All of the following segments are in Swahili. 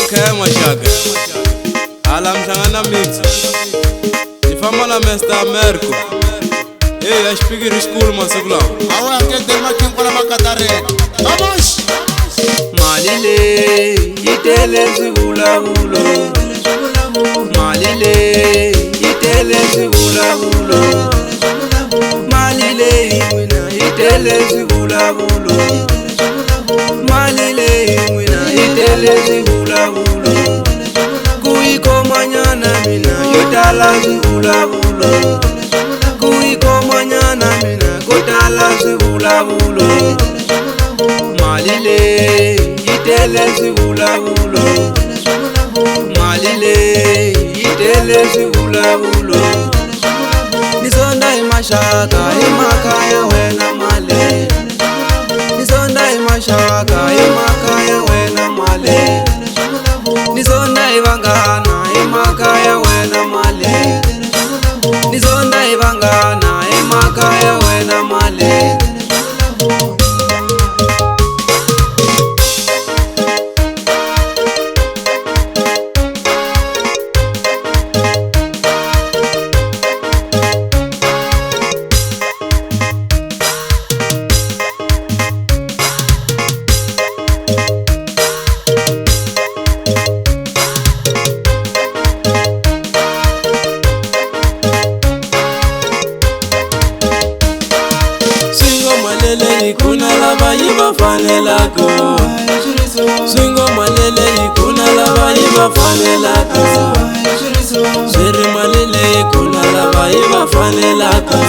Okay, Mashaka. Alam Shangana Mix. If I'm on a Mr. America. Hey, I speak in school, Masugla. Awa get the making for a macatare. Vamos! Malile, itele zibula bulo. Malile, itele zibula bulo. Malile, wina, itele zibula bulo. Malile, wina, itele zibula bulo. Kuiko manyana mina, yotala zibula bulo. Kuiko manyana mina, kotala zibula bulo. Malile, itele zibula bulo. Malile, itele zibula bulo. Nisonda imashaka, imakaya wena male. Nisonda imashaka, imakaya wena male. Nisonda ibangana, imakaya wena male. Nisonda ibangana, imakaya wena male. Ikuna lava yiva fanelako. Swingo malele ikuna lava yiva fanelako. Siri malele ikuna lava yiva fanelako.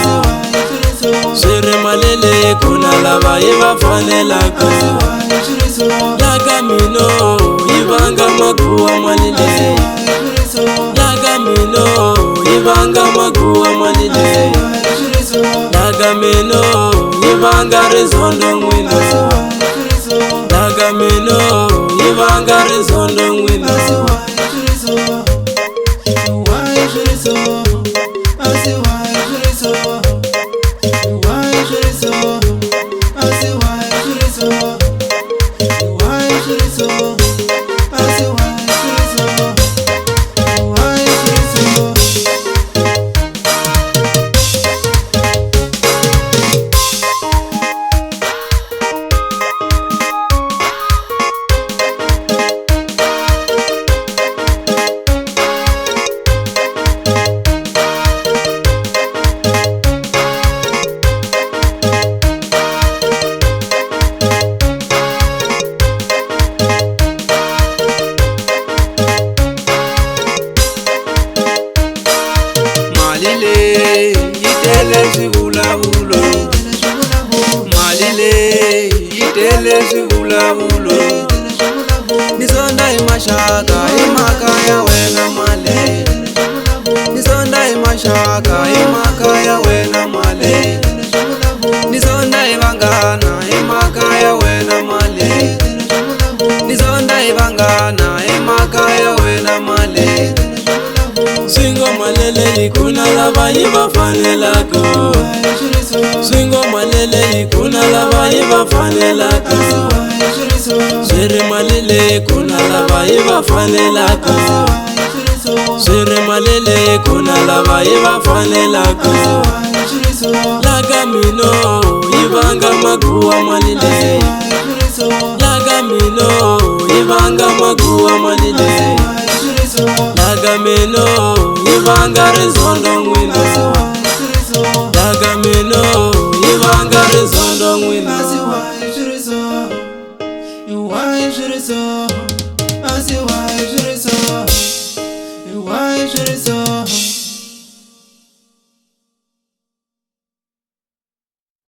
Siri malele ikuna lava yiva fanelako. Yaga mino ibanga makuwa malele. Yaga mino ibanga makuwa malele. Yaga mino ibanga rezondo ngwino. Yaga mino ibanga rezondo ngwino. Malile, itele zibula bulo. Malile, itele zibula bulo. Nisonda imashaka, imakaya wena male. Nisonda imashaka, imakaya wena male. Nisonda ibangana, imakaya wena male. Nisonda ibangana, imakaya wena male. Swingo malele ikuna lava yiva fanelako. Swingo malele ikuna lava yiva fanelako. Siri malele ikuna lava yiva fanelako. Siri malele ikuna lava yiva fanelako. Yaga mino ibanga makuwa malele. Yaga mino ibanga makuwa malele. Yaga mino ibanga rezondo ngwino. Yaga mino ibanga rezondo ngwino.